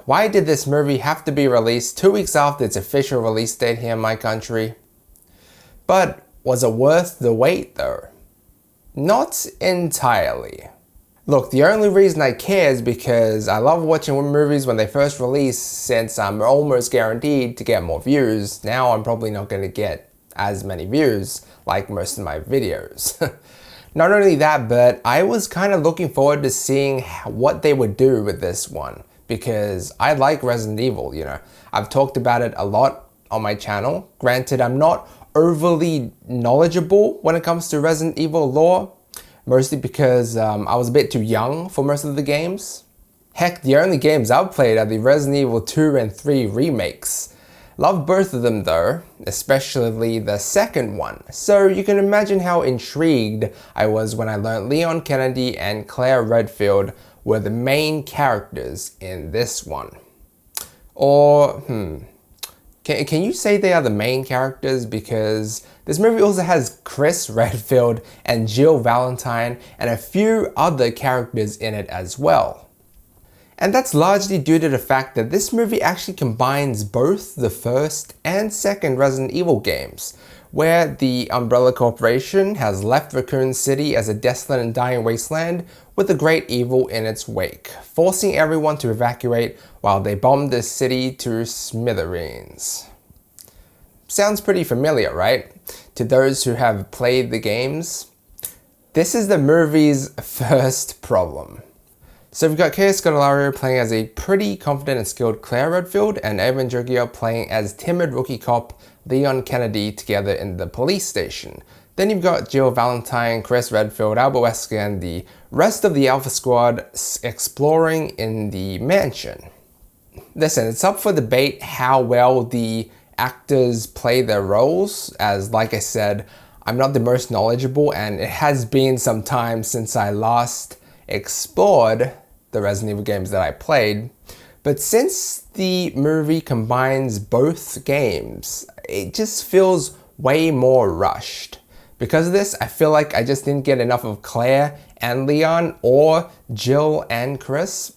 Why did this movie have to be released 2 weeks after its official release date here in my country? But was it worth the wait though? Not entirely. Look, the only reason I care is because I love watching movies when they first release, since I'm almost guaranteed to get more views. Now I'm probably not going to get as many views like most of my videos. Not only that, but I was kind of looking forward to seeing what they would do with this one, because I like Resident Evil, you know. I've talked about it a lot on my channel. Granted, I'm not overly knowledgeable when it comes to Resident Evil lore, mostly because I was a bit too young for most of the games. Heck, the only games I've played are the Resident Evil 2 and 3 remakes. Love both of them though, especially the second one, so you can imagine how intrigued I was when I learned Leon Kennedy and Claire Redfield were the main characters in this one. Or, can you say they are the main characters? Because this movie also has Chris Redfield and Jill Valentine and a few other characters in it as well. And that's largely due to the fact that this movie actually combines both the first and second Resident Evil games, where the Umbrella Corporation has left Raccoon City as a desolate and dying wasteland with a great evil in its wake, forcing everyone to evacuate while they bomb the city to smithereens. Sounds pretty familiar, right? To those who have played the games. This is the movie's first problem. So we've got Kaya Scodelario playing as a pretty confident and skilled Claire Redfield, and Evan Jurgia playing as timid rookie cop Leon Kennedy together in the police station. Then you've got Jill Valentine, Chris Redfield, Albert Wesker, and the rest of the Alpha Squad exploring in the mansion. Listen, it's up for debate how well the actors play their roles, as like I said, I'm not the most knowledgeable and it has been some time since I last explored the Resident Evil games that I played. But since the movie combines both games, it just feels way more rushed. Because of this, I feel like I just didn't get enough of Claire and Leon or Jill and Chris.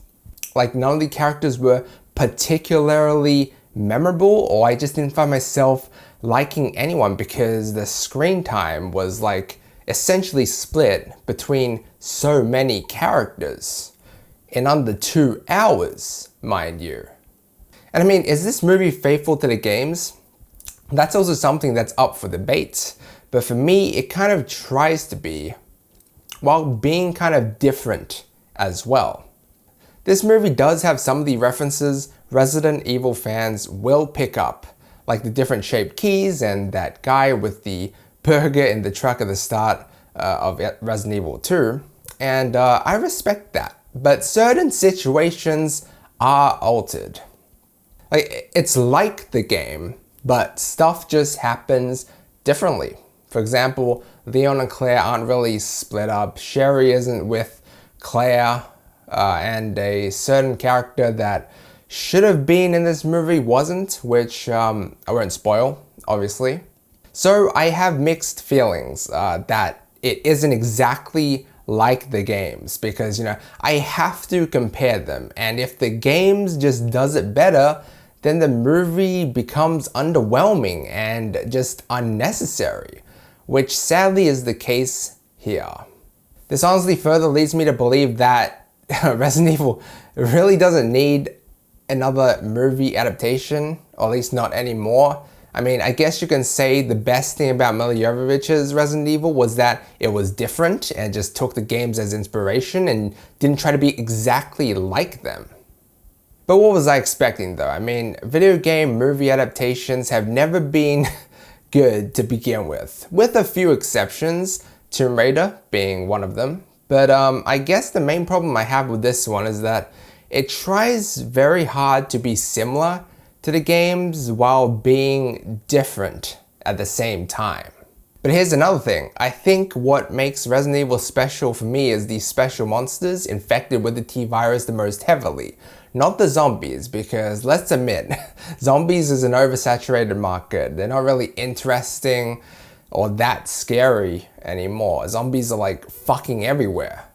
Like, none of the characters were particularly memorable, or I just didn't find myself liking anyone because the screen time was like essentially split between so many characters in under 2 hours, mind you. And I mean, is this movie faithful to the games? That's also something that's up for debate. But for me, it kind of tries to be, while being kind of different as well. This movie does have some of the references Resident Evil fans will pick up, like the different shaped keys and that guy with the burger in the truck at the start of Resident Evil 2. And I respect that. But certain situations are altered. Like, it's like the game, but stuff just happens differently. For example, Leon and Claire aren't really split up. Sherry isn't with Claire, and a certain character that should have been in this movie wasn't, which I won't spoil, obviously. So I have mixed feelings that it isn't exactly like the games, because, you know, I have to compare them, and if the games just does it better, then the movie becomes underwhelming and just unnecessary, which sadly is the case here. This honestly further leads me to believe that Resident Evil really doesn't need another movie adaptation, or at least not anymore. I mean, I guess you can say the best thing about Milla Jovovich's Resident Evil was that it was different and just took the games as inspiration and didn't try to be exactly like them. But what was I expecting though? I mean, video game movie adaptations have never been good to begin with a few exceptions, Tomb Raider being one of them. But I guess the main problem I have with this one is that it tries very hard to be similar to the games while being different at the same time. But here's another thing. I think what makes Resident Evil special for me is the special monsters infected with the T-virus the most heavily. Not the zombies, because let's admit, zombies is an oversaturated market. They're not really interesting or that scary anymore. Zombies are like fucking everywhere.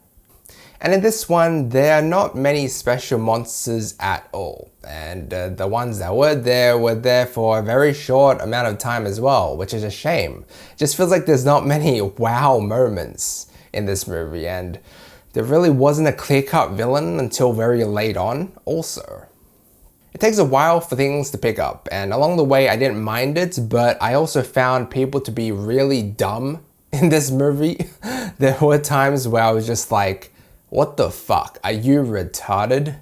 And in this one, there are not many special monsters at all. And the ones that were there for a very short amount of time as well, which is a shame. It just feels like there's not many wow moments in this movie, and there really wasn't a clear-cut villain until very late on also. It takes a while for things to pick up, and along the way I didn't mind it, but I also found people to be really dumb in this movie. There were times where I was just like, what the fuck? Are you retarded?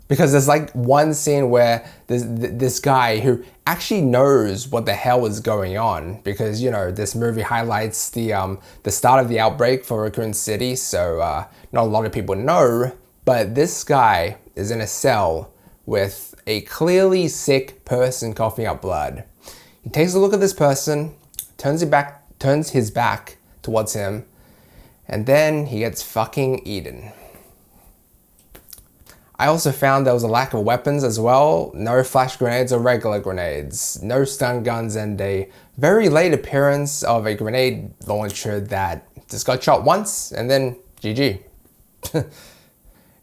Because there's like one scene where this guy who actually knows what the hell is going on, because you know this movie highlights the start of the outbreak for Raccoon City, so not a lot of people know, but this guy is in a cell with a clearly sick person coughing up blood. He takes a look at this person, turns his back towards him, and then he gets fucking eaten. I also found there was a lack of weapons as well. No flash grenades or regular grenades, no stun guns, and a very late appearance of a grenade launcher that just got shot once and then GG.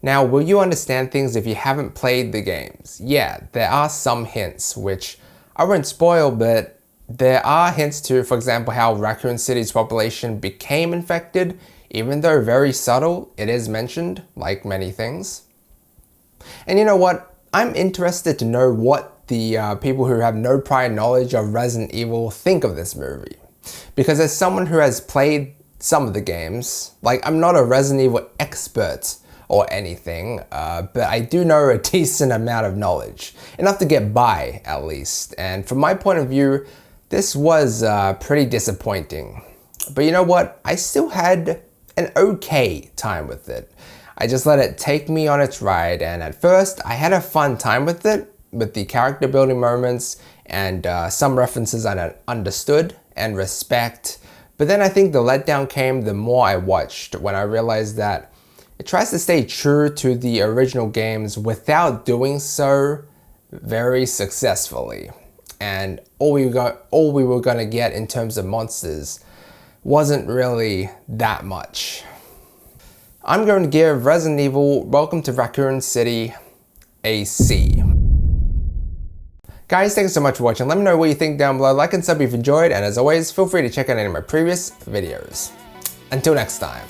Now, will you understand things if you haven't played the games? Yeah, there are some hints, which I won't spoil, but there are hints to, for example, how Raccoon City's population became infected. Even though very subtle, it is mentioned, like many things. And you know what? I'm interested to know what the people who have no prior knowledge of Resident Evil think of this movie. Because as someone who has played some of the games, like I'm not a Resident Evil expert or anything, but I do know a decent amount of knowledge. Enough to get by, at least. And from my point of view, this was pretty disappointing. But you know what? I still had an okay time with it. I just let it take me on its ride, and at first I had a fun time with it, with the character building moments and some references I understood and respect. But then I think the letdown came the more I watched, when I realized that it tries to stay true to the original games without doing so very successfully. And all we were gonna get in terms of monsters wasn't really that much. I'm going to give Resident Evil Welcome to Raccoon City a C. Guys, thanks so much for watching. Let me know what you think down below. Like and sub if you enjoyed, and as always, feel free to check out any of my previous videos. Until next time.